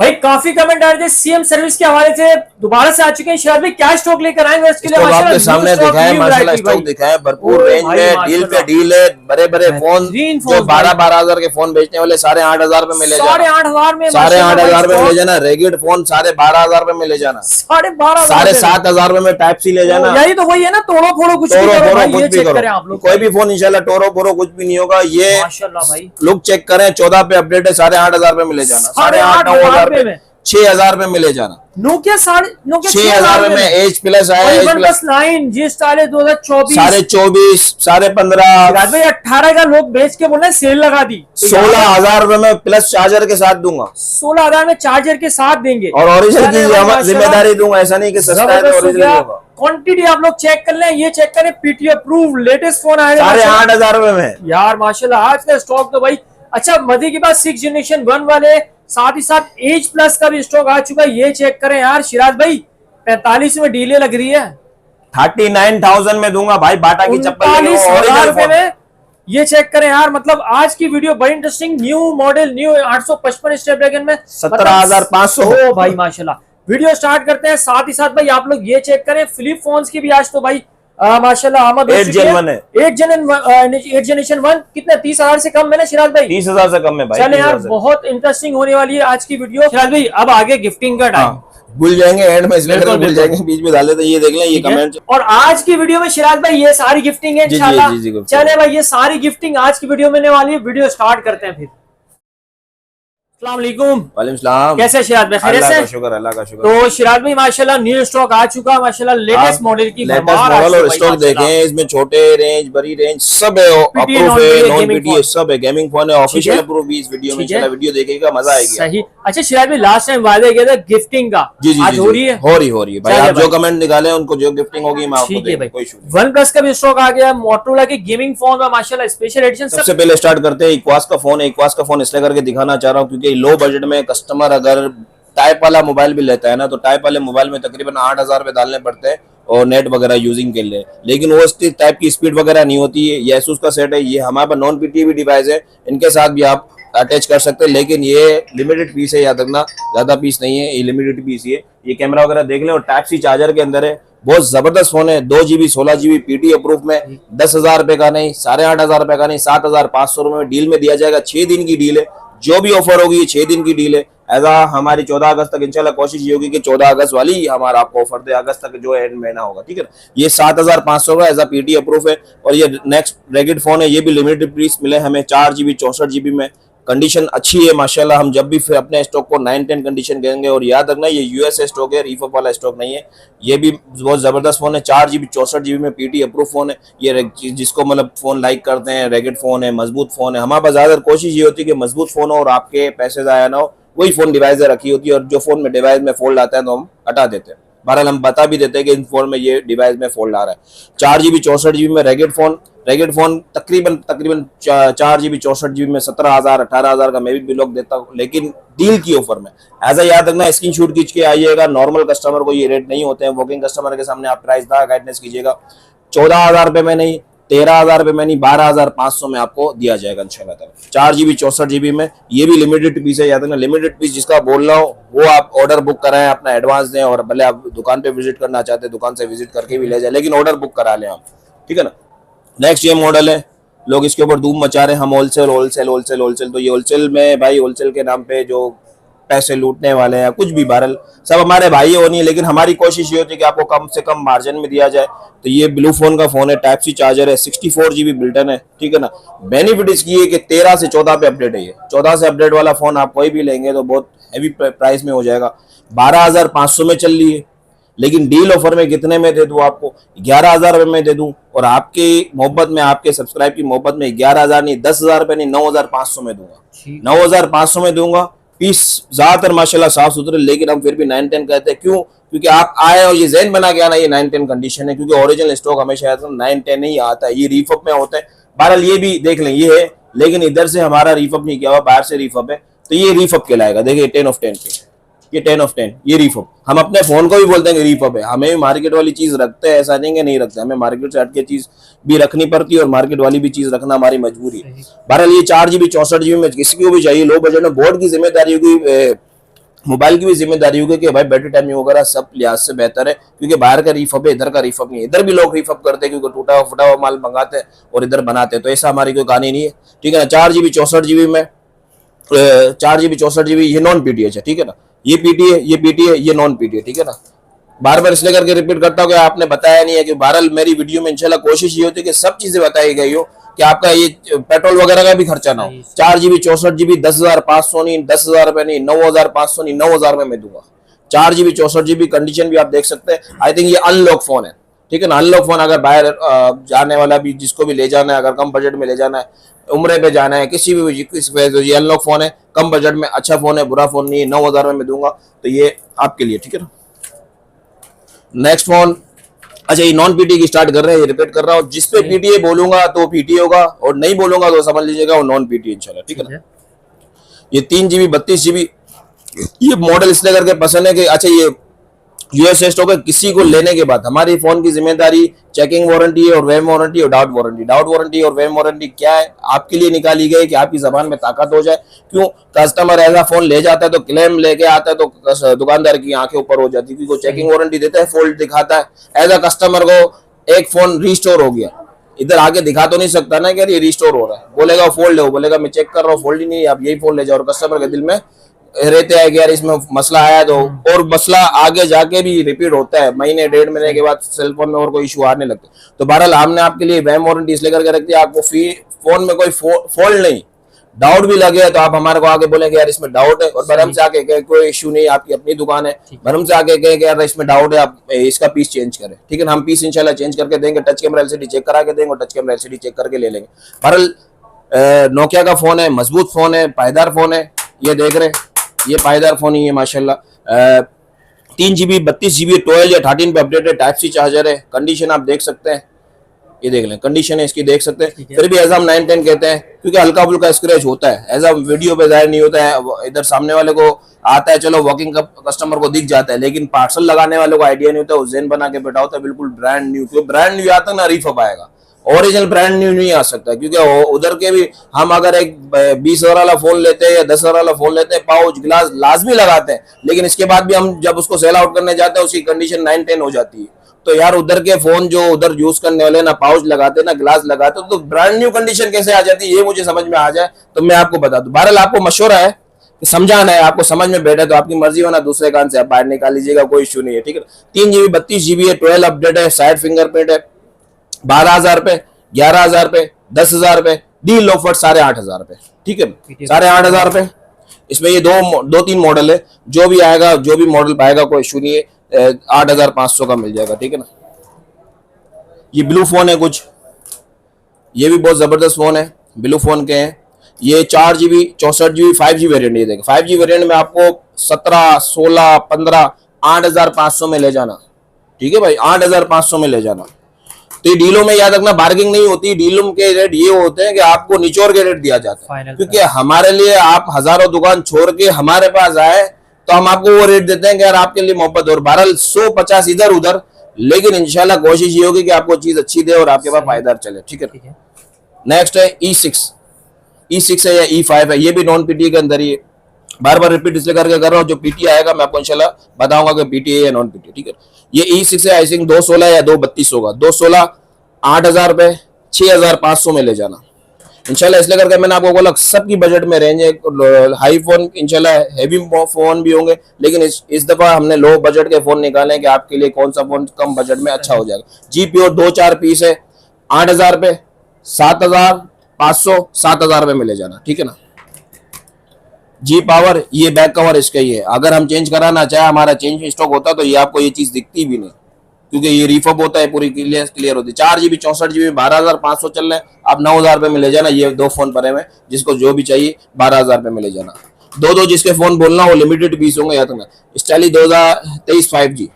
भाई काफी कमेंट आ रहे थे सीएम सर्विस के हवाले से, दोबारा से आ चुके हैं। शायद भाई क्या स्टॉक लेकर आएंगे इसके लिए? माशाल्लाह आपके सामने दिखाए, माशाल्लाह स्टॉक दिखाए, भरपूर रेंज में, डील पे डील है। बड़े बड़े फोन जो 12-12 हजार के फोन बेचने वाले 8,500 रुपए में ले जाना, 8,500 में, 8,500 में ले जाना। रेगिड फोन 12,500 रुपए में ले जाना, 7,500 रुपए में टाइप सी ले जाना। यही तो वही है ना, तोड़ो फोड़ो कुछ भी करो, कोई भी फोन इंशाल्लाह टोरो फोड़ो कुछ भी नहीं होगा। ये माशाल्लाह भाई लुक चेक करें, 14 पे अपडेट है, 8,500 रुपए में ले जाना, 8,500 रुपए, 6,000 रुपए में ले जाना। नोकिया 6,000 में एज प्लस आया, एज प्लस 9 जी स्टाइल 2024, 24,500, 15,500 भाई 18 का लोग बेच के बोल रहे हैं सेल लगा दी। 16,000 रुपए में प्लस चार्जर के साथ दूंगा, 16,000 में चार्जर के साथ देंगे और ओरिजिनल की जिम्मेदारी दूंगा। ऐसा नहीं कि सस्ता है तो ओरिजिनल होगा। क्वांटिटी आप लोग चेक कर लें, ये चेक करें, पीटी अप्रूव लेटेस्ट फोन आया 8,500 रुपए में यार माशाल्लाह। आज का स्टॉक तो भाई अच्छा, मदी के बाद 6 जनरेशन 1 वाले, साथ ही साथ एज प्लस का भी स्टॉक आ चुका है। ये चेक करें यार शिराज भाई, 45 में डीले लग रही है, 39,000 में दूंगा भाई, बाटा की चप्पल 39,000 रुपए में। ये चेक करें यार, मतलब आज की वीडियो बड़ी interesting. New model, new 855 Snapdragon में 17,500 भाई माशाल्लाह। वीडियो स्टार्ट करते हैं, साथ ही साथ भाई आप लोग ये चेक करें, फ्लिप फोन्स की भी आज तो भाई माशाल्लाह आमद हो चुकी है। 8 जनरेशन 1 कितने 30,000 से कम है ना शिराज भाई? 30,000 से कम है भाई। चले यार, बहुत इंटरेस्टिंग होने वाली है आज की वीडियो शिराज भाई। अब आगे गिफ्टिंग का टाइम, भूल जाएंगे एंड में, इसलिए भूल जाएंगे, बीच में डाले तो ये देख लें ये कमेंट। और आज की वीडियो में शिराज भाई ये सारी गिफ्टिंग है इंशाल्लाह। चले भाई, ये सारी गिफ्टिंग आज की वीडियो में होने वाली है। वीडियो स्टार्ट करते हैं फिर। अस्सलाम वालेकुम। वालेकुम सलाम। कैसे शिराज भाई? खैरियत से? शुक्र, अल्लाह का शुक्र। तो शिराज भाई माशाल्लाह न्यू स्टॉक आ चुका, माशाल्लाह लेटेस्ट मॉडल की मॉडल और स्टॉक देखें, इसमें छोटे रेंज, बड़ी रेंज सब है, अप्रूव है, नॉन पीटी सब है, गेमिंग फोन है, ऑफिशियल अप्रूव भी इस वीडियो में। इंशाल्लाह वीडियो देखेगा, मजा आएगा। सही। अच्छा शिराज भाई, लास्ट टाइम वादे किया था गिफ्टिंग का, आज हो रही है? हो रही है भाई। आप जो कमेंट निकाले उनको जो गिफ्टिंग होगी मैं आपको दूंगा, कोई इशू नहीं। OnePlus का भी स्टॉक आ गया, मोटोरोला के गेमिंग फोन में माशाल्लाह स्पेशल एडिशन। सबसे पहले स्टार्ट करते हैं इक्वास का फोन है। इक्वास का फोन इसलिए करके दिखाना चाह रहा हूँ क्योंकि लो बजट में कस्टमर अगर टाइप वाला मोबाइल भी लेता है ना, तो टाइप वाले मोबाइल में तकरीबन 8,000 रुपए डालने पड़ते हैं और नेट वगैरह यूजिंग के लिए, लेकिन वो इसकी टाइप की स्पीड वगैरह नहीं होती है। ये एसूस का सेट है, ये हमारे पास नॉन पीटी भी डिवाइस है, इनके साथ भी आप अटैच कर सकते हैं, लेकिन ये लिमिटेड पीस है, याद रखना, ज्यादा पीस नहीं है, ये लिमिटेड पीस है। ये कैमरा वगैरह देख लें और टाइप सी चार्जर के अंदर है, बहुत जबरदस्त फोन है। 2 GB 16 GB पीटी अप्रूव में, 10,000 रुपए का नहीं, 8,500 रुपए का नहीं, 7,500 रुपए में डील में दिया जाएगा। 6 दिन की डील है, जो भी ऑफर होगी 6 दिन की डील है। ऐसा हमारी 14 अगस्त तक इंशाल्लाह कोशिश ये होगी कि 14 अगस्त वाली हमारा आपको ऑफर दे, अगस्त तक जो एंड महीना होगा, ठीक है ना। ये 7,500 का एज पीटी अप्रूव है और ये नेक्स्ट रेगिड फोन है, ये भी लिमिटेड पीस मिले हमें, 4 GB 64 GB में। कंडीशन अच्छी है माशाल्लाह, हम जब भी फिर अपने स्टॉक को 9-10 कंडीशन कहेंगे। और याद रखना ये यूएसए स्टॉक है, रीफअप वाला स्टॉक नहीं है। ये भी बहुत जबरदस्त फोन है, 4 GB 64 GB में पीटी अप्रूव फोन है। ये जिसको मतलब फोन लाइक करते हैं, रेगेड फोन है, मजबूत फोन है। हमारे पास ज्यादा कोशिश ये होती है कि मजबूत फोन हो और आपके पैसे जाया ना हो, वही फोन डिवाइस रखी होती है। और जो फोन में डिवाइस में फोल्ड आता है तो हम हटा देते हैं। बहरहाल हम बता भी देते हैं कि इन फोन में ये डिवाइस में फोल्ड आ रहा है। 4 GB 64 GB में रेगेड फोन तकरीबन 4 GB 64 GB में 17,000 18,000 का मैं भी बिलोक देता हूँ, लेकिन डील की ऑफर में। ऐसा याद रखना, स्क्रीनशॉट खींच के आइएगा। नॉर्मल कस्टमर को ये रेट नहीं होते हैं, वर्किंग कस्टमर के सामने आप प्राइस दा गाइडनेस कीजिएगा। 14,000 रुपए में नहीं, 13,000 रुपए में नहीं, 12,500 में आपको दिया जाएगा इंशाल्लाह। 4 GB 64 GB में, ये भी लिमिटेड पीस है, याद रखना लिमिटेड पीस। जिसका बोल रहा हूँ वो आप ऑर्डर बुक कराएं, अपना एडवांस दें, और भले आप दुकान पे विजिट करना चाहते हैं दुकान से विजिट करके भी ले जाए, लेकिन ऑर्डर बुक करा लें आप, ठीक है ना। नेक्स्ट ये मॉडल है, लोग इसके ऊपर धूम मचा रहे हैं, हम होलसेल तो ये होलसेल में भाई, होलसेल के नाम पे जो पैसे लूटने वाले हैं कुछ भी, बहरहाल सब हमारे भाई हो नहीं, लेकिन हमारी कोशिश ये होती है कि आपको कम से कम मार्जिन में दिया जाए। तो ये ब्लू फोन का फोन है, टाइप सी चार्जर है, 64 GB बिल्टन है, ठीक है ना। बेनिफिट इसकी है कि 13 से 14 पे अपडेट है। ये 14 से अपडेट वाला फोन आप कोई भी लेंगे तो बहुत हैवी प्राइस में हो जाएगा। 12,500 में चल रही है, लेकिन डील ऑफर में कितने में दे दूं आपको? 11,000 रुपए में दे दूं, और आपकी मोहब्बत में, आपके सब्सक्राइब की मोहब्बत में 11,000 नहीं, 10,000 रुपए नहीं, 9,500 में दूंगा। 9,500 में दूंगा। पीस ज्यादातर माशाल्लाह साफ सुथरे, लेकिन हम फिर भी 9-10 कहते हैं। क्यों? क्योंकि आप आए और ये ज़हन बना के आना ये 9-10 कंडीशन है, क्योंकि ओरिजिनल स्टॉक हमेशा 9-10 नहीं आता है, ये रीफअप में होता है। बहरहाल ये भी देख लें, ये है, लेकिन इधर से हमारा रीफअप नहीं किया हुआ, बाहर से रीफअप है, तो ये रीफअप कहलाएगा। देखिए 10 of 10 पे, ये 10 of 10, ये रीफअप। हम अपने फोन को भी बोलते हैं कि रीफअप है, हमें भी मार्केट वाली चीज रखते हैं, ऐसा नहीं कि नहीं रखते, हमें मार्केट से हटके चीज भी रखनी पड़ती है और मार्केट वाली भी चीज रखना हमारी मजबूरी है। बहरहाल ये 4 GB 64 GB में किसी को भी चाहिए, लो बजट में, बोर्ड की जिम्मेदारी होगी, मोबाइल की भी जिम्मेदारी होगी कि भाई बैटरी टाइमिंग वगैरह सब लिहाज से बेहतर है, क्योंकि बाहर का रिफअप है, इधर का रिफअप नहीं है। इधर भी लोग रिफअप करते हैं क्योंकि टूटा हुआ फटा हुआ माल मंगाते हैं और इधर बनाते हैं, तो ऐसा हमारी कोई कहानी नहीं है, ठीक है ना। 4 GB 64 GB में 4 GB 64 GB ये नॉन पीटीएच है, ठीक है ना। ये पीटी है, ये पीटी है, ये नॉन पीटी है, ठीक है ना। बार बार इसलिए करके रिपीट करता हूँ कि आपने बताया नहीं है, कि बहरहाल मेरी वीडियो में इंशाल्लाह कोशिश ये होती है कि सब चीजें बताई गई हो, कि आपका ये पेट्रोल वगैरह का भी खर्चा ना हो। 4 GB 64 GB 10,500 नहीं, 10,000 रुपए नहीं, 9,500 नहीं, 9,000 में मैं दूंगा। 4 GB 64 GB कंडीशन भी आप देख सकते हैं। आई थिंक ये अनलॉक फोन है, ठीक है ना। अनलॉक फोन अगर बाहर जाने वाला भी, जिसको भी ले जाना है, अगर कम बजट में ले जाना है, उम्रे पे जाना है, किसी भी ये अनलॉक फोन है, कम बजट में अच्छा फोन है, बुरा फोन नहीं है, 9,000 में मैं दूंगा, तो ये आपके लिए, ठीक है ना। नेक्स्ट फोन, अच्छा ये नॉन पीटी की स्टार्ट कर रहे हैं, ये रिपीट कर रहा हूँ, जिस पे पीटीए बोलूंगा तो पीटी होगा, और नहीं बोलूंगा तो समझ लीजिएगा वो नॉन पीटी इंशाल्लाह, ठीक है ना। ये 3 GB 32 GB, ये मॉडल इसलिए करके पसंद है कि अच्छा ये यूएस स्टॉक है, किसी को लेने के बाद हमारी फोन की जिम्मेदारी चेकिंग वारंटी है, और वेम वारंटी और डाउट वारंटी। डाउट वारंटी और वेम वारंटी क्या है, आपके लिए निकाली गई कि आपकी जबान में ताकत हो जाए। क्यों, कस्टमर ऐसा फोन ले जाता है तो क्लेम लेके आता है तो दुकानदार की आंखें ऊपर हो जाती है, क्योंकि चेकिंग वारंटी देता है, फॉल्ट दिखाता है। ऐसा कस्टमर को एक फोन रिस्टोर हो गया, इधर आके दिखा तो नहीं सकता ना कि यार ये रिस्टोर हो रहा है, बोलेगा फोल्ड है, वो बोलेगा मैं चेक कर रहा हूँ फोल्ड ही नहीं है, आप यही फोन ले जाओ। और कस्टमर के दिल में रहते हैं कि यार इसमें मसला आया, तो और मसला आगे जाके भी रिपीट होता है, महीने 1.5 महीने के बाद सेल फोन में और कोई इशू आने लगते। तो बहरहाल हमने आपके लिए वैम वारंटी इसलिए करके रखती है, आपको फोन में कोई फॉल्ट नहीं, डाउट भी लगे तो आप हमारे को आके बोलेंगे यार इसमें डाउट है, और बरहम से आके कहे कोई इशू नहीं, आपकी अपनी दुकान है, बरहम से आके कहे यार इसमें डाउट है, आप इसका पीस चेंज करें, ठीक है ना। हम पीस इंशाल्लाह चेंज करके देंगे, टच कैमरा एलसीडी चेक करा के देंगे, और टच कैमरा एलसीडी चेक करके ले लेंगे। बहरहाल नोकिया का फोन है, मजबूत फोन है, पायदार फोन है, ये देख रहे हैं, ये पायदार फोन ही है माशाल्लाह। 3 GB 32 GB 12 या 13 पे अपडेटेड टाइप सी चार्जर है। कंडीशन आप देख सकते हैं, ये देख लें, कंडीशन है इसकी देख सकते हैं। फिर भी एजाम 910 कहते हैं, क्योंकि हल्का फुल्का स्क्रैच होता है, ऐसा वीडियो पे जाहिर नहीं होता है, इधर सामने वाले को आता है, चलो वॉकिंग कस्टमर को दिख जाता है, लेकिन पार्सल लगाने वाले को आइडिया नहीं होता, वो जेन बना के बैठा होता है बिल्कुल ब्रांड न्यू। क्योंकि ब्रांड न्यू आता है ना, रिफअप आएगा, ओरिजिनल ब्रांड न्यू नहीं आ सकता, क्योंकि उधर के भी हम अगर एक 20,000 वाला फोन लेते हैं या 10,000 वाला फोन लेते हैं, पाउच ग्लास लाजमी लगाते हैं, लेकिन इसके बाद भी हम जब उसको सेल आउट करने जाते हैं उसकी कंडीशन 910 हो जाती है। तो यार उधर के फोन जो उधर यूज करने वाले ना पाउच लगाते ना ग्लास लगाते, तो ब्रांड न्यू कंडीशन कैसे आ जाती है, ये मुझे समझ में आ जाए तो मैं आपको बता दूं। बहरहाल आपको मशवरा है, समझाना है, आपको समझ में बैठे तो आपकी मर्जी हो ना, दूसरे कान से आप बाहर निकाल लीजिएगा, कोई इश्यू नहीं है, ठीक है। 3 GB 32 GB है, 12 अपडेट है, साइड फिंगरप्रिंट है, 12,000 रुपए, 11,000 रुपए, 10,000 रुपए, डील ऑफर 8,500 रुपए, ठीक है, 8,500 रुपए। इसमें ये दो तीन मॉडल है, जो भी आएगा, जो भी मॉडल पाएगा कोई इशू नहीं है, 8,500 का मिल जाएगा, ठीक है ना। ये ब्लू फोन है कुछ, ये भी बहुत जबरदस्त फोन है, ब्लू फोन के हैं। ये 4 GB 64 GB 5G वेरिएंट, ये देखें 5G वेरिएंट में आपको 17, 16, 15, 8,500 में ले जाना, ठीक है भाई, 8,500 में ले जाना। तो ये डीलों में याद रखना बार्गिंग नहीं होती, डीलों के रेट ये होते हैं कि आपको निचोड़ के रेट दिया जाता है, क्योंकि हमारे लिए आप हजारों दुकान छोड़ के हमारे पास आए तो हम आपको वो रेट देते हैं कि यार आपके लिए मोहब्बत, और 1,250 इधर उधर, लेकिन इंशाल्लाह कोशिश ये होगी कि आपको चीज अच्छी दे और आपके पास पायदार चले, ठीक है। नेक्स्ट है E6 है या E5 है, ये भी नॉन पीटी के अंदर ही है। बार बार रिपीट इसलिए करके कर रहा हूँ, जो पीटी आएगा मैं आपको इंशाल्लाह बताऊंगा कि पीटी है या नॉन पीटी, ठीक है। ये E6 है, आई थिंक 216 या 232 होगा, 216 8,000 रुपए, 6,500 में ले जाना इंशाल्लाह। इसलिए करके मैंने आपको बोला सबकी बजट में रेंज है, हाई फोन इंशाल्लाह, हैवी फोन भी होंगे, लेकिन इस दफा हमने लो बजट के फोन निकाले कि आपके लिए कौन सा फोन कम बजट में अच्छा हो जाएगा। जी प्योर 2-4 पीस है, 8,000 रुपए, 7,500, 7,000 रुपए में ले जाना, ठीक है ना। जी पावर, ये बैक कवर इसका ही है, अगर हम चेंज कराना चाहे हमारा चेंज स्टॉक होता तो ये आपको ये चीज दिखती भी नहीं, क्योंकि ये रिफअप होता है, पूरी क्लियर होती है। 4 GB 64 GB 12,500 चल रहे हैं, आप 9,000 रुपए में ले जाना। ये दो फोन पड़े हुए हैं, जिसको जो भी चाहिए 12,000 रुपए में ले जाना। दो जिसके फोन बोलना वो लिमिटेड पीस होंगे, याद रखना। स्टाइली 2023 5G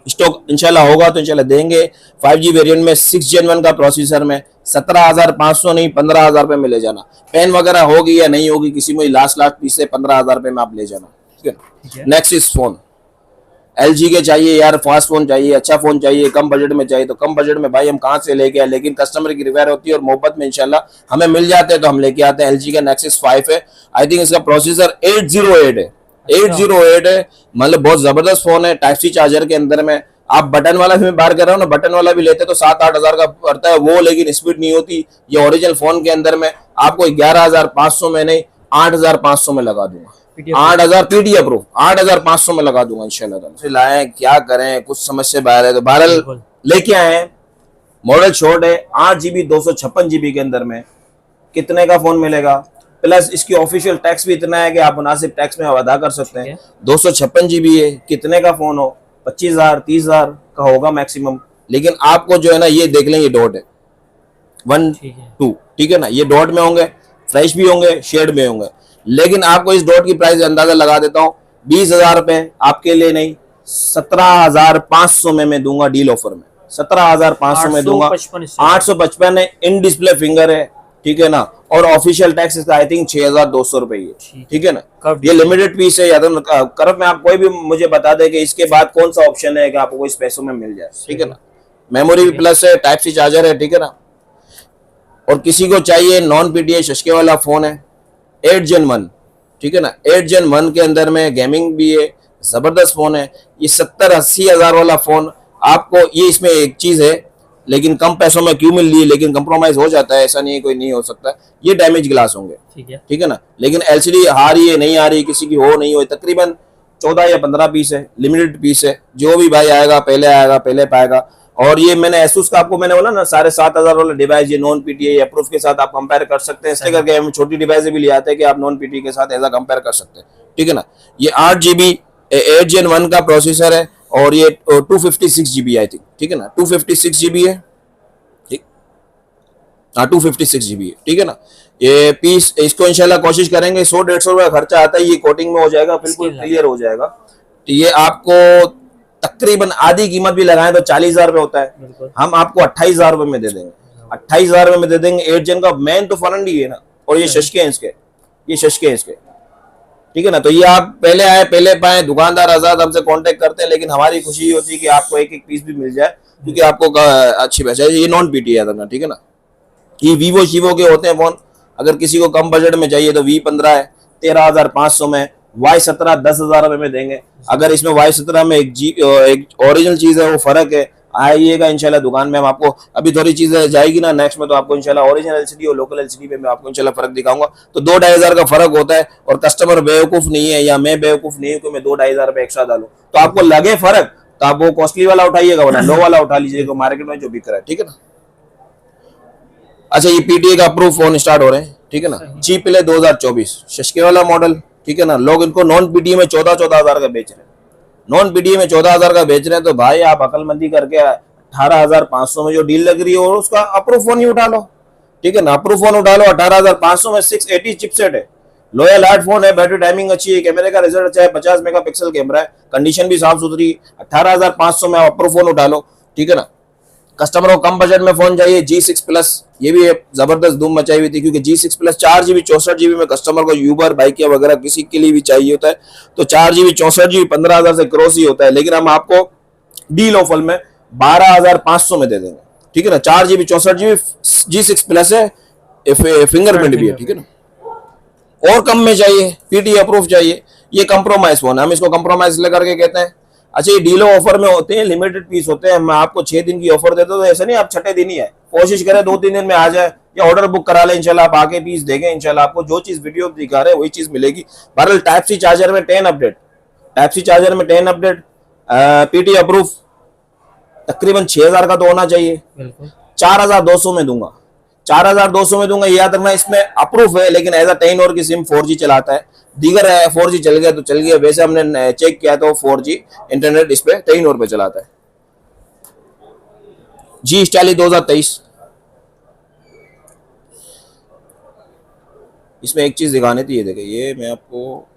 स्टॉक इंशाल्लाह होगा तो इंशाल्लाह देंगे। 5G वेरिएंट में 6 Gen 1 का प्रोसेसर में 17,500 नहीं 15,000 रुपए में ले जाना। पेन वगैरह होगी या नहीं होगी, किसी में लास्ट पीस से 15,000 रुपए में आप ले जाना, ठीक है। नेक्सिस फोन LG के चाहिए यार, फास्ट फोन चाहिए, अच्छा फोन चाहिए, कम बजट में चाहिए, तो कम बजट में भाई हम कहाँ से लेके आए, लेकिन कस्टमर की रिक्वायर होती है और मोहब्बत में इंशाल्लाह हमें मिल जाते हैं तो हम लेके आते हैं। LG का Nexus 5 है, आई थिंक इसका प्रोसेसर 808 है, 808 है, मतलब बहुत जबरदस्त फोन है। टाइप सी चार्जर के अंदर में आप बटन वाला भी मैं बात कर रहा हूँ ना, बटन वाला भी लेते तो 7-8 हजार का पड़ता है वो, लेकिन स्पीड नहीं होती। ये ओरिजिनल फोन के अंदर में आपको 11,500 में नहीं 8,500 में लगा दूंगा। 8,000 पीडी अप्रूव 8,500 में लगा दूंगा इंशाल्लाह। लाए क्या करें, कुछ समझ से बाहर है तो बहरहाल लेके आए। मॉडल शॉर्ट है, 8 GB 256 GB के अंदर में कितने का फोन मिलेगा, प्लस इसकी ऑफिशियल टैक्स भी इतना है कि आप मुनासिब टैक्स में अदा कर सकते हैं। 256 GB है, कितने का फोन हो, 25,000 30,000 का होगा मैक्सिमम। लेकिन आपको जो है ना ये देख लें, ये डॉट है 1 2, ठीक है ना, ये डॉट में होंगे, फ्रेश भी होंगे, शेड में होंगे। लेकिन आपको इस डॉट की प्राइस अंदाजा लगा देता हूँ, 20,000 रुपए आपके लिए नहीं, 17,500 में मैं दूंगा डील ऑफर में, 17,500 में दूंगा। 855 है, इन डिस्प्ले फिंगर है, ठीक है ना, और ऑफिशियल टैक्स इसका आई थिंक 6,200 रुपए है, ठीक है ना। ये लिमिटेड पीस है, या तो करब में आप कोई भी मुझे बता दे कि इसके बाद कौन सा ऑप्शन है कि आपको इस पैसों में मिल जाए, ठीक है ना। मेमोरी भी प्लस है, टाइप सी चार्जर है, ठीक है ना। और किसी को चाहिए नॉन पीटीआई शशके वाला फोन है, 8 Gen 1, ठीक है ना। 8 Gen 1 के अंदर में गेमिंग भी है, जबरदस्त फोन है। ये 70-80 हजार वाला फोन आपको, ये इसमें एक चीज है लेकिन कम पैसों में क्यों मिल रही है, लेकिन कंप्रोमाइज हो जाता है, ऐसा नहीं है कोई नहीं हो सकता। ये डैमेज ग्लास होंगे, ठीक है ना। लेकिन एलसीडी आ रही है नहीं आ रही, किसी की हो नहीं हो, तकरीबन 14 या 15 पीस है, लिमिटेड पीस है। जो भी भाई आएगा पहले पाएगा। और ये मैंने एसूस का आपको मैंने बोला ना 7,500 वाला डिवाइस, ये नॉन पीटीआई अप्रूव के साथ आप कंपेयर कर सकते हैं। इसलिए करके हम छोटी डिवाइस भी ले आते हैं कि आप नॉन पीटीआई के साथ ऐसा कंपेयर कर सकते हैं, ठीक है ना। ये 8 GB 8 Gen 1 का प्रोसेसर है और ये 256 GB आई थिंक, ठीक है ना, 256 GB है, ठीक, हाँ 256 GB है, ठीक है ना। ये पीस इसको इंशाल्लाह कोशिश करेंगे, 100-150 रुपया खर्चा आता है, ये कोटिंग में हो जाएगा, बिल्कुल क्लियर हो जाएगा। तो ये आपको तकरीबन आधी कीमत भी लगाएं तो 40,000 रुपये होता है, हम आपको 28,000 रुपये में दे देंगे, 28,000 रुपये में दे देंगे। 8 Gen का मेन तो फरंड ही है ना, और ये शशके हैं इसके, ये शशके हैं इसके, ठीक है ना। तो ये आप पहले आए पहले पाए, दुकानदार आजाद हमसे कांटेक्ट करते हैं, लेकिन हमारी खुशी होती है कि आपको एक एक पीस भी मिल जाए, क्योंकि आपको अच्छी पहचान। ये नॉन पीटीआई है, ठीक है ना। ये वीवो शीवो के होते हैं फोन, अगर किसी को कम बजट में चाहिए तो V15 है 13,500 में, Y17 10,000 रुपये में देंगे। अगर इसमें Y17 में एक ओरिजिनल चीज है, वो फर्क है, आइएगा इंशाल्लाह दुकान में, हम आपको अभी थोड़ी चीजें जाएगी ना नेक्स्ट में, तो आपको इंशाल्लाह ओरिजिनल एलसीडी और लोकल एलसीडी में मैं आपको इंशाल्लाह फर्क दिखाऊंगा। तो 2-2,500 का फर्क होता है, और कस्टमर बेवकूफ नहीं है या मैं बेवकूफ नहीं हूँ कि मैं 2-2,500 रुपये एक्स्ट्रा डालूं। तो आपको लगे फर्क तो आप वो कॉस्टली वाला उठाइएगा, वरना लो वाला उठा लीजिएगा मार्केट में जो बिक रहा है, ठीक है ना। अच्छा, ये पीटीए का अप्रूव फोन स्टार्ट हो रहे हैं, ठीक है ना। चीप प्ले 2024 शशके वाला मॉडल, ठीक है ना। लोग इनको नॉन पीटीए में 14-14 हजार का बेच रहे हैं, नॉन पीटीए में 14,000 का बेच रहे हैं। तो भाई आप अकलमंदी करके 18,500 में जो डील लग रही है और उसका अप्रूव फोन ही उठा लो, ठीक है ना। अप्रूव फोन उठा लो, 18,500 में 680 चिपसेट है, लोयल हार्ड फोन है, बैटरी टाइमिंग अच्छी है, कैमरे का रिजल्ट अच्छा है, 50 मेगापिक्सल कैमरा है, कंडीशन भी साफ सुथरी। 18,500 में अप्रूव फोन उठा लो, ठीक है ना। कस्टमर को कम बजट में फोन चाहिए, G6 प्लस, ये भी जबरदस्त धूम मचाई हुई थी, क्योंकि G6 प्लस 4 GB 64 GB में कस्टमर को यूबर बाइक या वगैरह किसी के लिए भी चाहिए होता है, तो 4 GB 64 GB 15,000 से क्रॉस ही होता है। लेकिन हम आपको डील ऑफर में 12,500 में दे देंगे, ठीक है ना। 4 GB 64 GB G6 प्लस है, फिंगरप्रिंट भी है, ठीक है ना। और कम में चाहिए, पीटी अप्रूव चाहिए, ये कंप्रोमाइज फोन है, हम इसको कंप्रोमाइज लेकर के कहते हैं। अच्छा, ये डीलो ऑफर में होते हैं, लिमिटेड पीस होते हैं, मैं आपको 6 दिन की ऑफर देता हूं, तो ऐसा नहीं आप छठे दिन ही है, कोशिश करें 2-3 दिन में आ जाए, या ऑर्डर बुक करा ले इंशाल्लाह, आप आके पीस देंगे इंशाल्लाह, आपको जो चीज वीडियो दिखा रहे हैं वही चीज मिलेगी। बहरहाल टाइप सी चार्जर में 10 अपडेट, टाइप सी चार्जर में 10 अपडेट, पीटी अप्रूव तकरीबन 6,000 का तो होना चाहिए, 4,200 में दूंगा, 4,200 में दूंगा। याद रखना इसमें अप्रूव है, लेकिन एज अ 10 और की सिम 4G चलाता है, दीगर 4G चल गया तो चल गया, वैसे हमने चेक किया तो 4G इंटरनेट इस पे 10 और पे चलाता है। जी स्टाइली 2023, इसमें एक चीज दिखाने थी, ये देखिए, ये मैं आपको,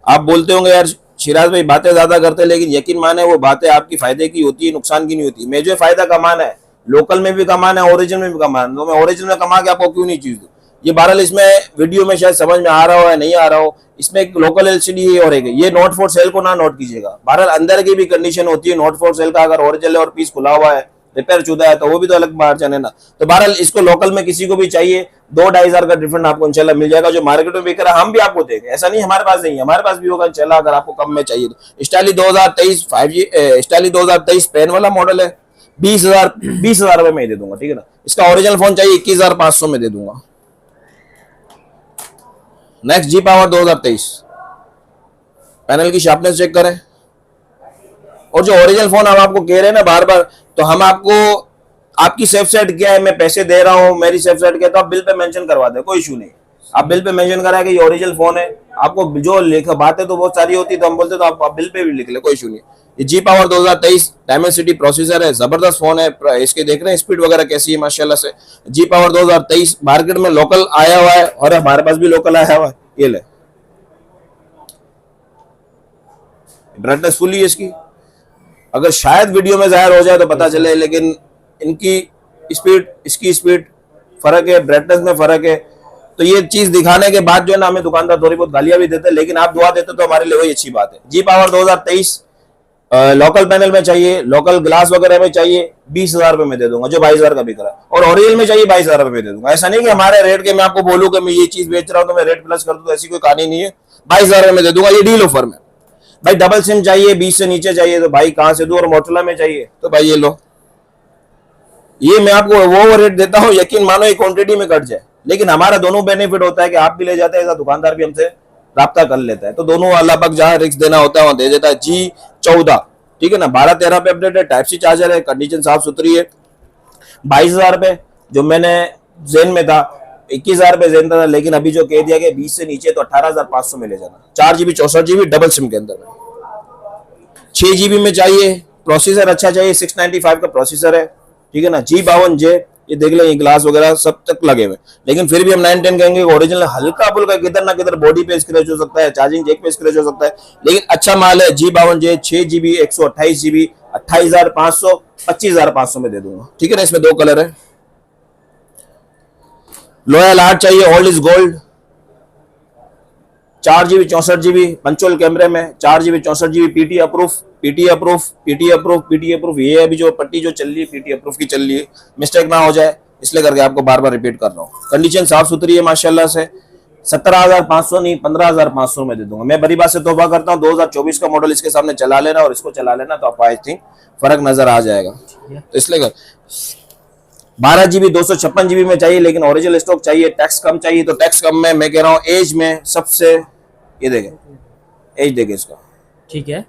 आप बोलते होंगे यार शिराज भाई बातें ज्यादा करते हैं, लेकिन यकीन माने वो बातें आपकी फायदे की होती है, नुकसान की नहीं होती। मैं जो फायदा कमाना है, लोकल में भी कमाना है, ओरिजिनल में भी कमाना है, तो मैं ओरिजिनल में कमा के आपको क्यों नहीं चीज दूं। ये बहरहाल इसमें वीडियो में शायद समझ में आ रहा हो या नहीं आ रहा हो, इसमें एक लोकल एलसीडी है और एक ये नॉट फॉर सेल को ना नोट कीजिएगा। बहरहाल अंदर की भी कंडीशन होती है, नॉट फॉर सेल का अगर ओरिजिनल और पीस खुला हुआ है, रिपेयर चुदा है तो वो भी तो अलग मार्जिन है ना। तो बहरहाल इसको लोकल में किसी को भी चाहिए 2-2.5 हजार का डिफरेंट आपको इंशाल्लाह मिल जाएगा। जो मार्केट में बिक रहा है हम भी आपको देंगे, ऐसा नहीं हमारे पास नहीं है, हमारे पास भी होगा इंशाल्लाह। अगर आपको कम में चाहिए तो स्टाइली 2023 5G स्टाइली 2023 पेन वाला मॉडल है, 20,000 रुपए में ही दे दूंगा, ठीक है ना। इसका ओरिजिनल फोन चाहिए 21,500 में दे दूंगा। नेक्स्ट जी पावर 2023, पैनल की शार्पनेस चेक करें। और जो ओरिजिनल फोन हम आपको कह रहे हैं ना बार बार, तो हम आपको आपकी सेफ साइड क्या है, मैं पैसे दे रहा हूं, मेरी सेफ साइड क्या है, तो आप बिल पे मेंशन करवा दे, कोई इशू नहीं। आप बिल पे मेंशन करा कि ये ओरिजिनल फोन है, आपको जो लिखा बातें तो बहुत सारी होती तो हम बोलते तो आप बिल पे भी लिख ले, कोई इशू नहीं। ये जी पावर 2023 डायमेंसिटी प्रोसेसर है, जबरदस्त फोन है। इसके देख रहे हैं स्पीड वगैरह कैसी है माशाल्लाह से। जी पावर 2023 मार्केट में लोकल आया हुआ है और हमारे पास भी लोकल आया हुआ है। ये ले ब्राइटनेस फुल है इसकी, अगर शायद वीडियो में जाहिर हो जाए तो पता चले, लेकिन इनकी स्पीड इसकी स्पीड फर्क है, ब्राइटनेस में फर्क है। तो ये चीज दिखाने के बाद जो है ना हमें दुकानदार थोड़ी बहुत गालियां भी देते हैं, लेकिन आप दुआ देते तो हमारे लिए वही अच्छी बात है। जी पावर 2023 लोकल पैनल में चाहिए, लोकल ग्लास वगैरह में चाहिए, 20,000 रुपए में दे दूंगा, जो 22,000 का बिक रहा है। और ओरिजिनल में चाहिए 22,000 रुपए में दे दूंगा। ऐसा नहीं कि हमारे रेट के मैं आपको बोलूं कि मैं ये चीज बेच रहा हूं तो मैं रेट प्लस कर दूं, तो ऐसी कोई कहानी नहीं है। 22,000 रुपए में दे दूंगा, ये डील ऑफर में। भाई डबल सिम चाहिए 20 से नीचे चाहिए तो भाई कहां से दूं, और मोटरोला में चाहिए तो भाई ये लो, ये मैं आपको वो रेट देता हूं, यकीन मानो ये क्वांटिटी में कट जाए। लेकिन हमारा दोनों बेनिफिट होता है कि आप भी ले जाते हैं, ऐसा दुकानदार भी हमसे राब्ता कर लेता है, तो दोनों अल्लाह पाक जहां रिस्क देना होता है वहां दे देता है। G14, ठीक है ना, 12-13 पे अपडेट है, टाइप सी चार्जर है, कंडीशन साफ सुथरी है। 22,000 रुपए जो मैंने जेन में था, 21,000 रुपए जेन था, लेकिन अभी जो कह दिया गया 20 से नीचे तो 18,500 में ले जाना। 4GB 64GB डबल सिम के अंदर में, 6GB में चाहिए, प्रोसेसर अच्छा चाहिए, 695 का प्रोसेसर है, ठीक है ना। G52J ये देख लें, ये ग्लास वगैरह सब तक लगे हुए, लेकिन फिर भी हम 910 कहेंगे ओरिजिनल। हल्का फुल्का किधर ना किधर बॉडी पे स्क्रैच हो सकता है, चार्जिंग जैक पे स्क्रैच हो सकता है, लेकिन अच्छा माल है। G52J 6GB 128GB 28,500 25,500 में दे दूंगा, ठीक है ना। इसमें 2 कलर है, लॉयल आर्ट चाहिए, old is gold, 4GB 64GB punch hole कैमरे में, 4GB 64GB पीटी अप्रूफ। ये अभी जो पट्टी जो चल रही है पीटी अप्रूफ की चल रही है, मिस्टेक ना हो जाए इसलिए करके आपको बार बार रिपीट कर रहा हूँ। कंडीशन साफ सुथरी है माशाल्लाह से। 17,500 नहीं 15,500 में दे दूंगा। मैं बड़ी बात से तौबा करता हूँ, 2024 का मॉडल इसके सामने चला लेना और इसको चला लेना तो आपको आई थिंक फर्क नजर आ जाएगा। तो इसलिए 12GB 256GB में चाहिए, लेकिन ओरिजिनल स्टॉक चाहिए, टैक्स कम चाहिए। तो टैक्स कम में मैं कह रहा हूँ एज में सबसे, ये देखें एज देखें इसका, ठीक है,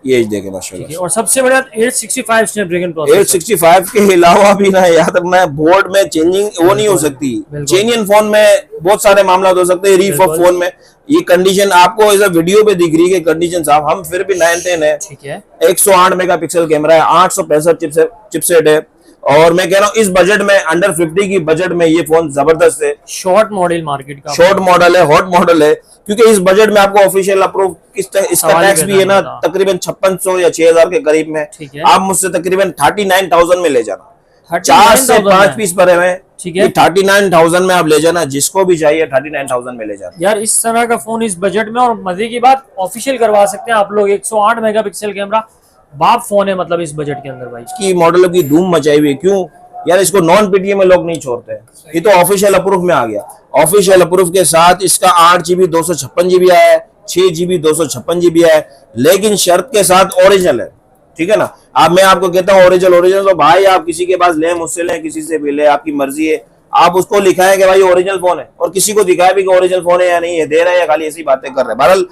ये एज देखें माशाल्लाह। और सबसे बड़ा 865 स्नैपड्रैगन प्रोसेसर, 865 के अलावा भी ना याद रखना, बोर्ड में चेंजिंग वो नहीं हो सकती। चेंजिंग फोन में बहुत सारे मामला हो सकते हैं, रीफॉक फोन में ये कंडीशन आपको इस वीडियो पे दिख रही है कंडीशन साफ। हम फिर भी 910 है, ठीक है, 108 मेगापिक्सल कैमरा है, 865 चिपसेट है, और मैं कह रहा हूँ इस बजट में अंडर 50 की बजट में ये फोन जबरदस्त है। शॉर्ट मॉडल मार्केट का शॉर्ट मॉडल है, हॉट मॉडल है, क्योंकि इस बजट में आपको ऑफिशियल अप्रूव इसका टैक्स भी है ना तकरीबन 5600 या 6,000 के करीब में। आप मुझसे तकरीबन 39,000 में ले जाना, 4 से 5 पीस पड़े हुए, ठीक है, 39,000 में आप ले जाना, जिसको भी चाहिए 39,000 में ले जाना। यार इस तरह का फोन इस बजट में, और मजे की बात ऑफिशियल करवा सकते हैं आप लोग। 108 मेगापिक्सल कैमरा, बाप फोन है मतलब इस बजट के अंदर भाई। इसकी मॉडल की धूम मचाई हुई है, क्यों यार इसको नॉन पीटीए में लोग नहीं छोड़ते, ये तो ऑफिशियल अप्रूव में आ गया। ऑफिशियल अप्रूव के साथ इसका 8GB 256GB आया है, 6GB 256GB आया है, लेकिन शर्त के साथ ओरिजिनल है, ठीक है ना। अब मैं आपको कहता हूँ ओरिजिनल तो भाई आप किसी के पास ले, मुझसे ले, किसी से भी ले, आपकी मर्जी है। आप उसको लिखाएं कि भाई ओरिजिनल फोन है, और किसी को दिखाए भी कि ओरिजिनल फोन है या नहीं है, दे रहे हैं या खाली ऐसी बातें कर रहे हैं। बहरहाल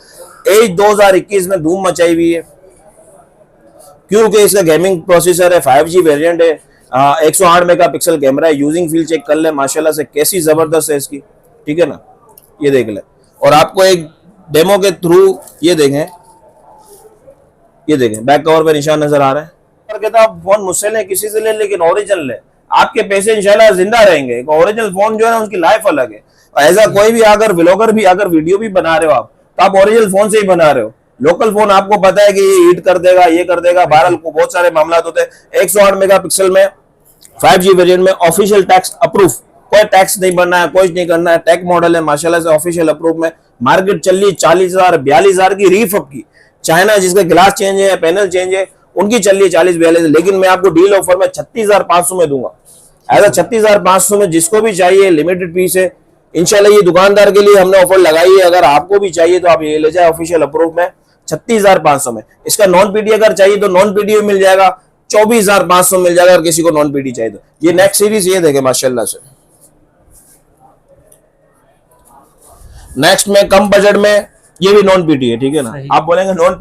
एज 2021 में धूम मचाई हुई है, क्योंकि इसका गेमिंग प्रोसेसर है, 5G वेरिएंट है, 108 मेगापिक्सल कैमरा है। यूजिंग फील चेक कर ले माशाल्लाह से कैसी जबरदस्त है इसकी, ठीक है ना, ये देख ले। और आपको एक डेमो के थ्रू ये देखें बैक कवर पे निशान नजर आ रहा है। कहता आप फोन मुझसे ले, किसी से ले, लेकिन ओरिजिनल ले, आपके पैसे इंशाल्लाह जिंदा रहेंगे। ओरिजिनल फोन जो है ना उसकी लाइफ अलग है। ऐसा कोई भी अगर व्लॉगर भी अगर वीडियो भी बना रहे हो आप, तो आप ओरिजिनल फोन से ही बना रहे हो। लोकल फोन आपको पता है कि ये हीट कर देगा, ये कर देगा, बहरहाल को बहुत सारे मामला होते हैं। 108 मेगापिक्सल में 5G वेरिएंट में ऑफिशियल टैक्स अप्रूव, कोई टैक्स नहीं भरना है, कुछ नहीं करना है, टैग मॉडल है माशाल्लाह से, ऑफिशियल अप्रूव में। मार्केट चल रही 40,000 42,000 की रीफअप की, चाइना जिसका ग्लास चेंज है, पैनल चेंज है, उनकी चल रही है 40-42, लेकिन मैं आपको डील ऑफर में 36,500 में दूंगा। ऐसा 36,500 में जिसको भी चाहिए, लिमिटेड पीस है इंशाल्लाह। ये दुकानदार के लिए हमने ऑफर लगाई है, अगर आपको भी चाहिए तो आप ये ले जाए ऑफिशियल अप्रूव में 36,500 में। इसका नॉन पीडी अगर चाहिए तो नॉन पीडी मिल जाएगा 24,500 मिल जाएगा, अगर किसी को नॉन पीडी चाहिए तो। ये नेक्स्ट सीरीज ये देखे माशाल्लाह से। नेक्स्ट में कम बजट में ये भी नॉन पीटी है, ठीक है ना। आप बोलेंगे नॉन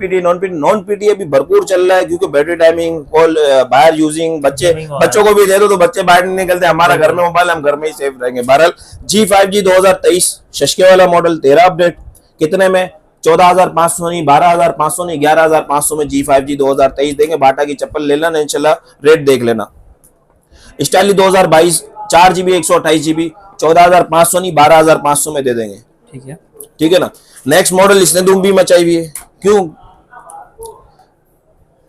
पीटी अभी भरपूर चल रहा है, क्योंकि बैटरी टाइमिंग और बाहर यूजिंग, बच्चों को भी दे दो तो बच्चे बाहर नहीं निकलते, हमारा घर में मोबाइल, हम घर में ही सेफ रहेंगे। बहरहाल G5G 2023 शशके वाला मॉडल 13 अपडेट कितने में, 14,500 नहीं, 12,500 नहीं, 11,500 में G5G 2023 देंगे। बाटा की चप्पल ले लेना इंशाल्लाह, रेट देख लेना। स्टाइली 2022 4GB 128GB 14,500 नहीं, 12,500 में दे देंगे, ठीक है ना। नेक्स्ट मॉडल इसने धूम भी मचाई हुई है, क्यों?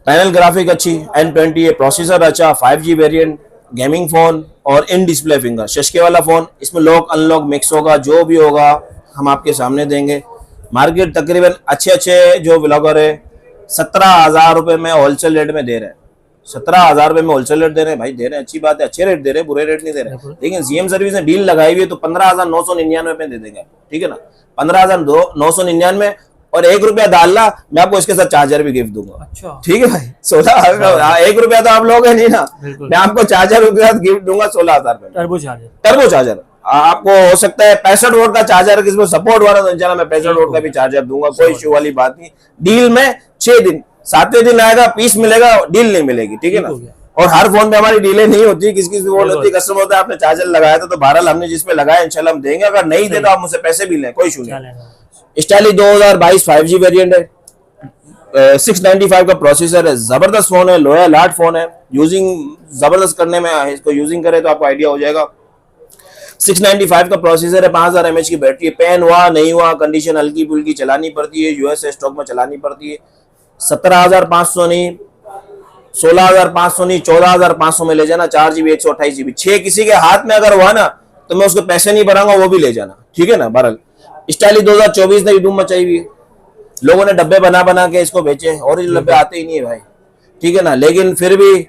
पैनल ग्राफिक अच्छी, N20 है, प्रोसेसर अच्छा, 5G वेरिएंट, गेमिंग फोन और इन डिस्प्ले फिंगर, शशके वाला फोन। इसमें लॉक अनलॉक मिक्स होगा, जो भी होगा हम आपके सामने देंगे। मार्केट तकरीबन अच्छे जो ब्लॉगर है 17,000 रुपए में होलसेल रेट में दे रहे हैं। 17,000 रुपए में होलसेल रेट दे रहे हैं भाई, दे रहे हैं, अच्छी बात है, अच्छे रेट दे रहे हैं, बुरे रेट नहीं दे रहे हैं। लेकिन सीएम सर्विस ने डील लगाई हुई है तो 15,999 में दे देंगे, ठीक है ना। 15,999 और 1 रुपया डालना, मैं आपको इसके साथ चार्जर भी गिफ्ट दूंगा। अच्छा, ठीक है भाई। 16 1 रुपया तो आप लोग है नहीं ना, मैं आपको चार्जर के साथ गिफ्ट दूंगा 16,000 रुपए। टर्बो चार्जर आपको हो सकता है 65 वोल्ट का चार्जर, किसी को सपोर्ट वाला तो इंशाल्लाह मैं 65 वोल्ट का भी चार्जर दूंगा, कोई इश्यू वाली बात नहीं। डील में 6 दिन, 7वें दिन आएगा पीस मिलेगा, डील नहीं मिलेगी, ठीक है ना। और हर फोन पे हमारी डीलें नहीं होती, किसी किसी फोन होती है, कस्टमर होता है आपने चार्जर लगाया था तो बहरहाल हमने जिस पे लगाया इंशाल्लाह हम देंगे, अगर नहीं दे तो आप मुझसे पैसे भी लें, कोई इशू नहीं। स्टाइली 2022 5G वेरिएंट है, 695 का प्रोसेसर है, जबरदस्त फोन है, लोया लाट फोन है, यूजिंग जबरदस्त करने में, इसको यूजिंग करे तो आपको आइडिया हो जाएगा। 695 का प्रोसेसर है, 5000 mAh की बैटरी है, पैन हुआ नहीं हुआ कंडीशन हल्की फुल्की चलानी पड़ती है, यूएसए स्टॉक में चलानी पड़ती है। 17,500 नहीं, 16,500 नहीं, 14,500 में ले जाना, 4GB 128GB। 6 किसी के हाथ में अगर हुआ ना तो मैं उसको पैसे नहीं भराऊंगा, वो भी ले जाना, ठीक है ना। बहरहाल स्टाइली 2024 ने धूम मचाई हुई है, लोगों ने डब्बे बना के इसको बेचे, ओरिजिनल डब्बे आते ही नहीं है भाई, ठीक है ना। लेकिन फिर भी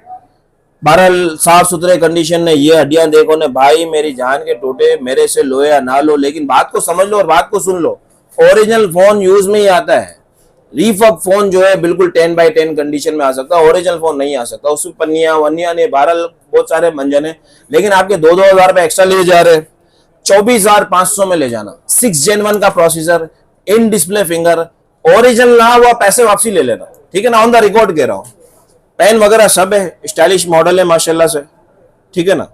बहरहाल साफ सुथरे कंडीशन में, ये हड्डियां देखो ने भाई, मेरी जान के टूटे, मेरे से लो या ना लो, लेकिन बात को समझ लो और बात को सुन लो। ओरिजिनल फोन यूज में ही आता है, रीफब फोन जो है बिल्कुल 10/10 कंडीशन में आ सकता है, ओरिजिनल फोन नहीं आ सकता, उसमें पन्नियां वन्नियां ने, बहरहाल बहुत सारे मंजन है। लेकिन आपके 2-2 हजार रुपए एक्स्ट्रा ले जा रहे, 24,500 में ले जाना। 6 Gen 1 का processor, in display finger, original ना हुआ पैसे वापसी ले लेना, ठीक है ना, ऑन द रिकॉर्ड कह रहा हूं। पेन वगैरह सब है, स्टाइलिश मॉडल है माशाल्लाह से, ठीक है ना।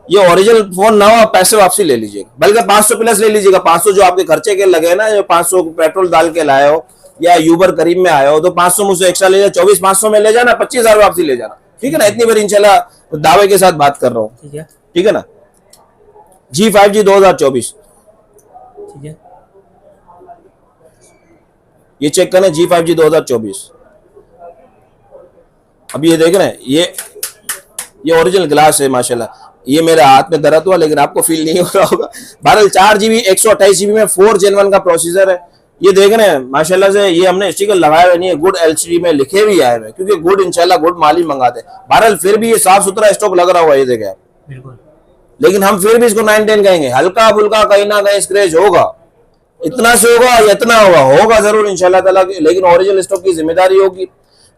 ये ओरिजिनल फोन ना हो पैसे वापसी ले लीजिएगा, बल्कि 500 प्लस ले लीजिएगा। 500 जो आपके खर्चे के लगे ना, जो 500 पेट्रोल डाल के लाए हो या यूबर करीब में आए हो तो 500 मुझसे एक्स्ट्रा ले जाना, 24,500 में ले जाना, 25,000 वापसी ले जाना, ठीक है ना। इतनी बार इंशाल्लाह दावे के साथ बात कर रहा हूँ, ठीक है ना। G5G 2024, ठीक है, ये चेक करना, G5G 2024। अभी ये देख रहे हैं, ये ओरिजिनल ग्लास है माशाल्लाह। ये मेरे हाथ में दर्द हुआ लेकिन आपको फील नहीं हो रहा होगा। 12 4GB 128GB में 4 Gen 1 का प्रोसेसर है। ये देख रहे हैं माशाल्लाह से, ये हमने स्टिकर लगाया हुआ नहीं है, गुड LCD में लिखे भी आए हुए, क्योंकि गुड इंशाल्लाह गुड माल ही मंगाते हैं। बहरहाल फिर भी ये साफ सुथरा स्टॉक लग रहा हुआ, ये देखें आप, बिल्कुल। लेकिन हम फिर भी इसको 9-10 कहेंगे, हल्का फुल्का कहीं ना कहीं स्क्रैच होगा, इतना से होगा, इतना होगा जरूर इंशाल्लाह ताला, लेकिन ओरिजिनल स्टॉक की जिम्मेदारी होगी।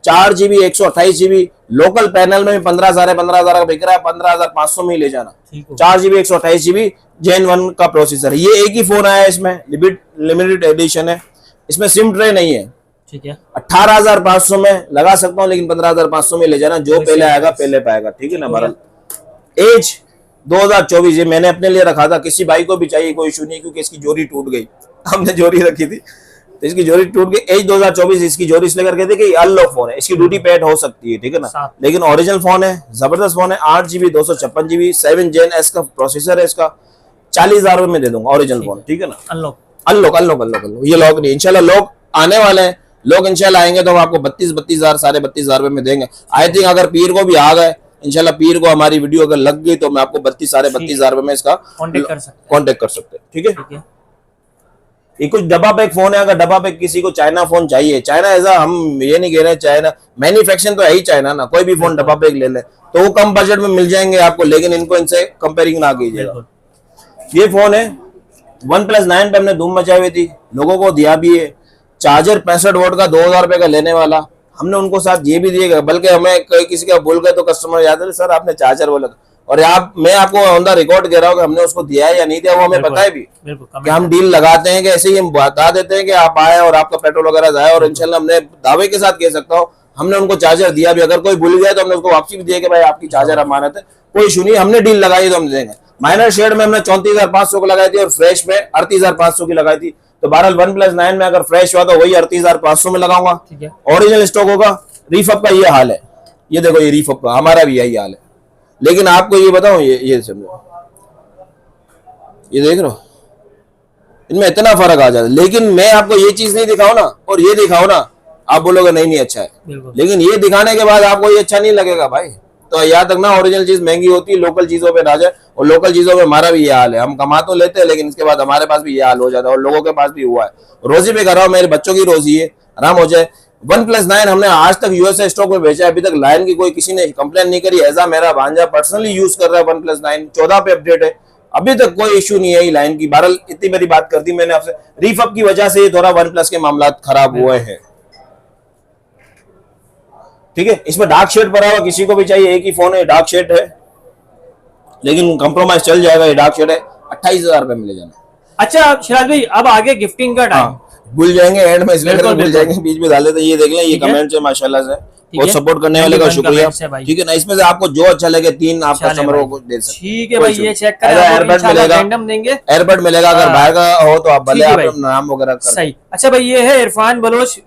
4GB 128GB लोकल पैनल में 15,000 का बिक रहा है, 15,500 में ही ले जाना। 4GB 128GB Gen 1 का प्रोसेसर, ये एक ही फोन आया है, इसमें लिमिटेड एडिशन है, इसमें सिम ट्रे नहीं है, ठीक है। 18,500 में लगा सकता हूँ, लेकिन 15,500 में ले जाना, जो पहले आएगा पहले पाएगा, ठीक है ना। बहरहाल एज 2024 ये मैंने अपने लिए रखा था, किसी भाई को भी चाहिए कोई इशू नहीं, क्योंकि इसकी जोड़ी टूट गई, हमने जोड़ी रखी थी तो इसकी जोड़ी टूट गई। एज 2024 इसकी जोड़ी इसलिए करके थे कि अनलॉक फोन है, इसकी ड्यूटी पेड हो सकती है, ठीक है ना। लेकिन ओरिजिनल फोन है, जबरदस्त फोन है, 8GB 256GB 7 Gen S का प्रोसेसर है इसका, 40,000 रुपए में दे दूंगा ओरिजिनल फोन, ठीक है ना। अनलॉक ये लॉक नहीं, इंशाल्लाह लॉक आने वाले हैं, लोग इंशाल्लाह आएंगे तो हम आपको 32,000 साढ़े 32,000 रुपए में देंगे। आई थिंक अगर पीर को भी आ गए इंशाल्लाह, पीर को हमारी वीडियो अगर लग गई तो मैं आपको 32 साढ़े 32,000 रुपए में इसका कॉन्टेक्ट कर सकते हैं, ठीक है। ये कुछ डब्बा पैक फोन है, अगर डब्बा पैक किसी को चाइना फोन चाहिए, चाइना ऐसा हम ये नहीं कह रहे चाइना मैन्युफैक्चरिंग तो है ही चाइना ना, कोई भी फोन डब्बा पैक ले ले तो वो कम बजट में मिल जाएंगे आपको, लेकिन इनको इनसे कंपेयरिंग ना कीजिएगा। ये फोन है OnePlus 9 पे हमने धूम मचाई हुई थी, लोगों को दिया भी है। चार्जर 65 वोट का 2000 रुपए का लेने वाला, हमने उनको साथ ये भी दिएगा, बल्कि हमें किसी का भूल गए तो कस्टमर याद है सर आपने चार्जर बोला, और मैं आपको ऑन द रिकॉर्ड कह रहा हूँ कि हमने उसको दिया है या नहीं दिया, वो हमें पता है भी कि हम डील लगाते हैं कि ऐसे ही हम बता देते हैं कि आप आए और आपका पेट्रोल वगैरह जाए, और इंशाल्लाह हमने दावे के साथ कह सकता हूँ हमने उनको चार्जर दिया भी। अगर कोई भूल गया तो हमने उसको वापसी भी दिया कि भाई आपकी चार्जर अमानत है, कोई इशू नहीं, हमने डील लगाई तो हम देंगे। माइनर शेड में हमने 34,500 को लगाई थी और फ्रेश में 38,500 की लगाई थी, तो बहरहाल OnePlus 9 में अगर फ्रेश हुआ तो वही 38,500 में लगाऊंगा, ओरिजिनल स्टॉक होगा। रीफअप का ये हाल है, ये देखो ये रीफअप का हमारा भी यही हाल है, लेकिन आपको ये बताऊं ये समझो, ये देख रहे हो इनमें इतना फर्क आ जाता है, लेकिन मैं आपको ये चीज नहीं दिखाऊं ना और ये दिखाऊं ना, आप बोलोगे नहीं अच्छा है, लेकिन ये दिखाने के बाद आपको ये अच्छा नहीं लगेगा भाई। तो याद रखना ओरिजिनल चीज महंगी होती है, लोकल चीजों पे राजा, और लोकल चीजों में हमारा भी ये हाल है, हम कमा तो लेते हैं लेकिन इसके बाद हमारे पास भी ये हाल हो जाता है, और लोगों के पास भी हुआ है। रोजी पे कर रहा हूं, मेरे बच्चों की रोजी है, आराम हो जाए। OnePlus 9 हमने आज तक यूएसए स्टॉक में बेचा है, अभी तक लाइन की कोई किसी ने कंप्लेन नहीं करी। ऐसा मेरा भांजा पर्सनली यूज कर रहा है OnePlus 9, 14 पे अपडेट है, अभी तक कोई इशू नहीं है ये लाइन की। बहरहाल इतनी मेरी बात कर दी मैंने आपसे, रीफअप की वजह से थोड़ा OnePlus के मामला खराब हुए हैं, ठीक है। इसमें डार्क शेड पड़ा हुआ, किसी को भी चाहिए, एक ही फोन है डार्क शेड है, लेकिन कंप्रोमाइज चल जाएगा। ये डार्क शेड है, 28,000 रुपए मिले जाना। अच्छा शिराज भाई, अब आगे गिफ्टिंग का टाइम, भूल जाएंगे एंड में, इसलिए भूल जाएंगे, बीच में डाले तो ये देख लें, ये कमेंट है माशाल्लाह से, बहुत सपोर्ट करने वाले का शुक्रिया, ठीक है ना। इसमें से आपको जो अच्छा लगे 3 आप कस्टमरों को दे सकते हैं, ठीक है भाई। ये चेक करें, एयरबड मिलेगा, देंगे एयरबड मिलेगा, अगर बाहर का हो तो आप भले आप नाम वगैरह कर सही। अच्छा भाई, ये है इरफान बलोच,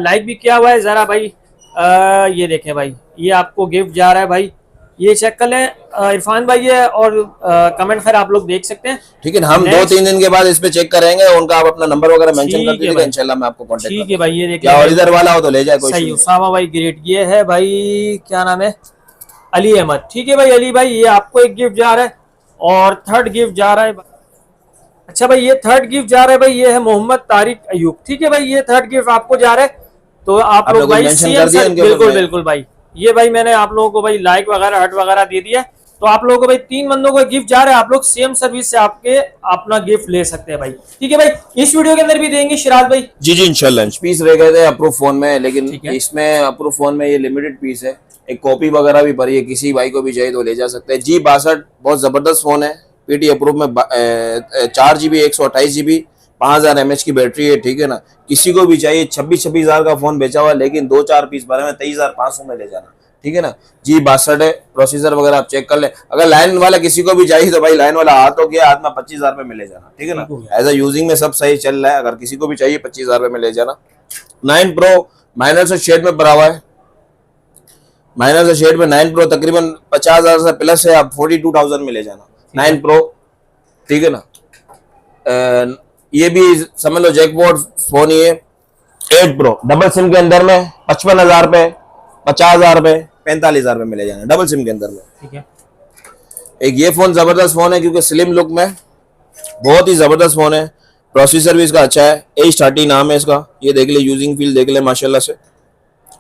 लाइक भी किया हुआ है, जरा भाई ये देखें भाई, ये आपको गिफ्ट जा रहा है भाई, ये चेक कर लें इरफान भाई है, और कमेंट फिर आप लोग देख सकते हैं, ठीक है। हम 2-3 दिन के बाद इस पे चेक करेंगे, उनका आप अपना नंबर वगैरह मेंशन कर दीजिएगा, इंशाल्लाह मैं आपको कांटेक्ट, ठीक है भाई। ये देखिए और इधर वाला हो तो ले जाए कोई सही। उसामा भाई ग्रेट, ये है भाई क्या नाम है, अली अहमद, ठीक है भाई। अली भाई ये आपको एक गिफ्ट जा रहा है, और थर्ड गिफ्ट जा रहा है। अच्छा भाई, ये थर्ड गिफ्ट जा रहा है भाई, ये है मोहम्मद तारिक अयूब, ठीक है भाई। ये थर्ड गिफ्ट आपको जा रहा है, तो आप लोग भाई बिल्कुल बिल्कुल भाई, ये भाई मैंने आप लोगों को भाई लाइक वगैरह हट वगैरह दे दिया, तो आप लोगों को भाई 3 बंदों को गिफ्ट जा रहा है, आप लोग सेम सर्विस से आपके अपना गिफ्ट ले सकते हैं भाई, ठीक है भाई। इस वीडियो के अंदर भी देंगे शिराज भाई, जी जी इंशाल्लाह। पीस रह गए थे अप्रूव फोन में, लेकिन इसमें अप्रूव फोन में ये लिमिटेड पीस है, एक कॉपी वगैरह भी पड़ी है, किसी भाई को भी चाहिए तो ले जा सकते हैं। G62 बहुत जबरदस्त फोन है, पीटी अप्रूव में 4 GB 128 GB 5000 mAh की बैटरी है, ठीक है ना। किसी को भी चाहिए, 26,000 का फोन बेचा हुआ, लेकिन 2-4 पीस भरे में 23,500 में ले जाना, ठीक है ना। G62 है, प्रोसेसर वगैरह आप चेक कर ले। अगर लाइन वाला किसी को भी चाहिए तो भाई लाइन वाला हाथ हो गया, हाथ में 25,000 रुपए में ले जाना, ठीक है ना। एज अ यूजिंग में सब सही चल रहा है, अगर किसी को भी चाहिए 25,000 रुपए में ले जाना। 9 Pro माइनर से शेड में पड़ा हुआ है, माइनर से शेड में 9 Pro तकरीबन 50,000 से प्लस है, आप 42,000 में ले जाना 9 Pro, ठीक है ना। ये भी समझ लो जैकपॉट फोन ही है। 8 Pro डबल सिम के अंदर में 55,000 रुपए, 50,000 रुपए, 45,000 रुपए मिले जाना डबल सिम के अंदर में, ठीक है। एक ये फोन जबरदस्त फोन है, क्योंकि स्लिम लुक में बहुत ही जबरदस्त फोन है, प्रोसेसर भी इसका अच्छा है, H30 नाम है इसका, ये देख ले, यूजिंग फील देख ले माशाल्लाह से,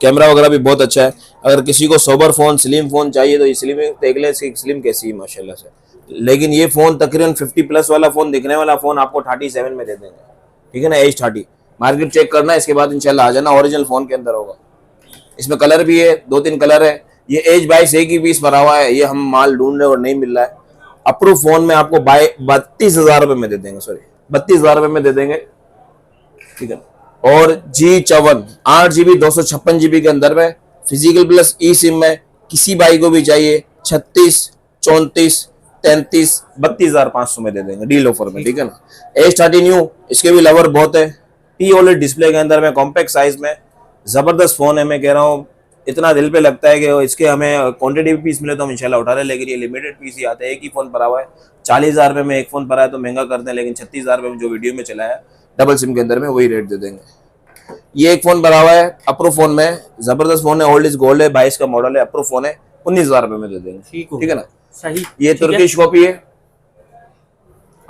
कैमरा वगैरह भी बहुत अच्छा है। अगर किसी को सोबर फोन स्लिम फोन चाहिए तो ये स्लिम देख ले, इसकी स्लिम कैसी है माशाल्लाह से। लेकिन ये फोन तकरीबन 50+ वाला फोन, दिखने वाला फोन आपको 37 में दे देंगे, ठीक है ना। H30 मार्केट चेक करना, इसके बाद इंशाल्लाह आ जाना, ओरिजिनल फोन के अंदर होगा। इसमें कलर भी है, 2-3 कलर है। ये H22 एक ही पीस भरा हुआ है, ये हम माल ढूंढ रहे और नहीं मिल रहा है। अप्रूव फोन में आपको 32,000 रुपए में दे देंगे, सॉरी 32,000 रुपए में दे देंगे, ठीक है। और G54 8 GB 256 GB के अंदर में, फिजिकल प्लस ई सिम में, किसी भाई को भी चाहिए 36, 34, 33, 32,500 में दे देंगे डील ऑफर में, ठीक है ना। H30 न्यू, इसके भी लवर बहुत है, OLED डिस्प्ले के अंदर में, कॉम्पैक्ट साइज में, जबरदस्त फोन है। मैं कह रहा हूँ इतना दिल पे लगता है कि इसके हमें क्वांटिटी पीस मिले तो हम इंशाल्लाह उठा रहे, लेकिन ये लिमिटेड पीस ही आते हैं। एक ही फोन पड़ा हुआ है, 40,000 रुपए में एक फोन पड़ा है तो महंगा करते हैं, लेकिन 36,000 रुपए में जो वीडियो में चला है डबल सिम के अंदर में, वही रेट दे देंगे। ये एक फोन पड़ा हुआ है अप्रूव फोन में, जबरदस्त फोन है, ओल्ड इज गोल्ड है, 22 का मॉडल है, अप्रूव फोन है, 19,000 रुपए में दे देंगे, ठीक है ना। सही। ये तुर्किश कॉपी है,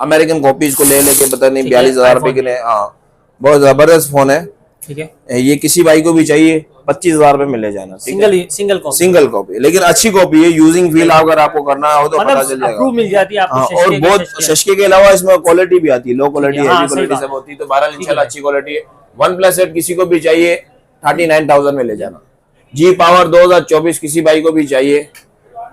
अमेरिकन कॉपीज को ले लेके पता नहीं ठीक है, 42,000 रुपए iPhone के लिए। हाँ, बहुत जबरदस्त फोन है। ठीक है, ये किसी भाई को भी चाहिए 25,000 रुपए में ले जाना, ठीक है? सिंगल कॉपी, सिंगल कॉपी, लेकिन अच्छी कॉपी है। यूजिंग फील अगर आपको करना हो तो पता चल मतलब जाएगा। अप्रूव मिल जाती है हाँ, आपको। और शशके के बहुत शशके। शशके के अलावा इसमें क्वालिटी भी आती है, लो क्वालिटी, ठीक है, हाँ, हेवी सही क्वालिटी बात सब है। होती है। तो बहरहाल ठीक इंशाल्लाह है। अच्छी क्वालिटी है। वन प्लस 8 किसी को भी चाहिए 39,000 में ले जाना। जी पावर 2024 किसी भाई को भी चाहिए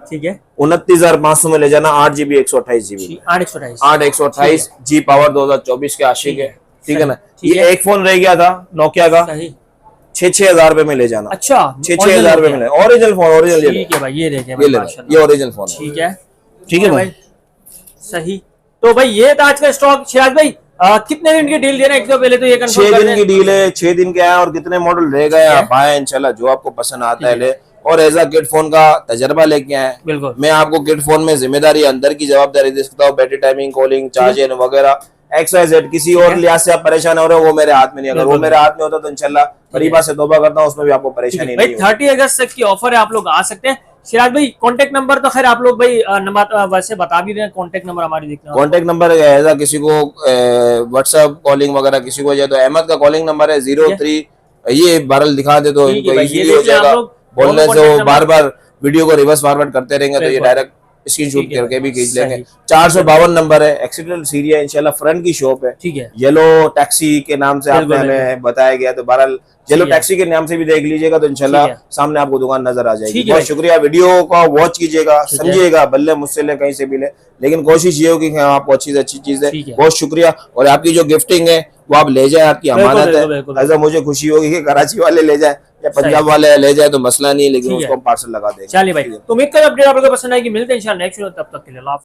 ठीक है, 29,500 में ले जाना। 8 GB 128 GB 828, 8 128 जी पावर 2024 के आशिक है, ठीक है ना? ठीक ये है। एक फोन रह गया था नोकिया का, सही। 6,000 रुपए में ले जाना। अच्छा, 6,000 रुपए में ओरिजिनल फोन, ओरिजिनल। ठीक है भाई, ये देखें ये भाई, ले, माशाल्लाह। ये ओरिजिनल फोन है। ठीक है, ठीक है भाई। सही। तो भाई ये था आज का स्टॉक। शिराज भाई कितने दिन की डील दे रहे हैं, एक तो पहले तो ये 6 कंफर्म कर दिन की दें। डील है, 6 दिन के आए और कितने मॉडल रह गए आप आए इंशाल्लाह, जो आपको पसंद आता है ले। और एज अ किड फोन का तजर्बा लेके आए। बिल्कुल, मैं आपको किड फोन में जिम्मेदारी अंदर की जवाबदारी दे सकता हूँ, बैटरी टाइमिंग, कॉलिंग, चार्जिंग वगैरह XYZ। किसी और लिहाज से आप परेशान हो रहे हो वो मेरे हाथ में नहीं। अगर वो मेरे हाथ में होता तो इंशाल्लाह करीबा से तौबा करता हूँ, उसमें भी आपको परेशानी भाई नहीं होगी। 30 अगस्त तक की ऑफर है, आप लोग आ सकते हैं। शिराज भाई कांटेक्ट नंबर तो खैर आप लोग भाई वैसे बता भी रहे हैं, कांटेक्ट नंबर हमारी देखना। कॉन्टेक्ट नंबर ऐसा किसी को व्हाट्सएप कॉलिंग वगैरह किसी को जाए तो अहमद का कॉलिंग नंबर है 03। ये बारल दिखा दे तो ठीक है इनको भाई, ये इजीली हो देख लें आप जाएगा। लोग, बोलने दोनों से वो contact बार number। बार वीडियो को रिवर्स फॉरवर्ड करते रहेंगे तो ये बिल्कुल। डायरेक्ट स्क्रीनशॉट ठीक है करके भी खींच सही। लेंगे। 452 नंबर है, एक्सीडेंट सीरिया इंशाल्लाह फ्रंट की शॉप है। ठीक है, येलो टैक्सी के नाम से आपने बिल्कुल, हमें बताया गया, तो बहरहाल येलो ठीक है। टैक्सी के नाम से भी देख लीजिएगा तो इंशाल्लाह ठीक है। सामने आपको दुकान नजर आ जाएगी। ठीक है बहुत भाई। शुक्रिया, वीडियो का वॉच कीजिएगा, ठीक है। समझिएगा, बल्ले मुझसे ले कहीं से भी ले, लेकिन कोशिश ये होगी कि आपको अच्छी से अच्छी चीज है। ठीक है। बहुत शुक्रिया। और आपकी जो गिफ्टिंग है वो आप ले जाए, आपकी बिल्कुल, अमानत बिल्कुल, बिल्कुल। है। ऐसा मुझे खुशी होगी कि कराची वाले ले जाए या सही। पंजाब वाले ले जाए तो मसला नहीं है, लेकिन ठीक है। उसको हम पार्सल लगा देंगे। चलिए भाई, तो उम्मीद कर अपडेट आप लोगों को पसंद आएगी। मिलते हैं इंशाल्लाह नेक्स्ट वीडियो, तब तक के लिए अल्लाह हाफ़िज़।